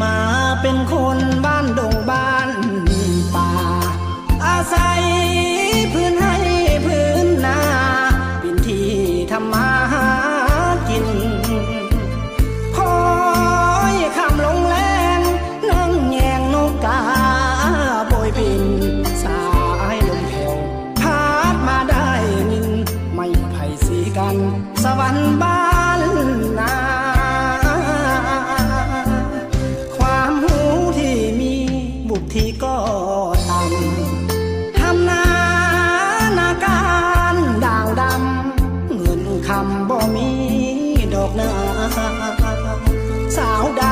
มาเป็นคนบ้านดงบ้านป่าอาศัยพื้นให้พื้นนาเป็นที่ทำมาหากินคอยคำลงแรงนั่งแยงนกกาโบยบินสายลมแผ่วพัดมาได้นินไม่ไผ่สีกันสวรรค์บ้านนาความหูที่มีบุตรที่ก็ต่ำทำนาการด่างดำเงินคำบ่มีดอกนาสาวดา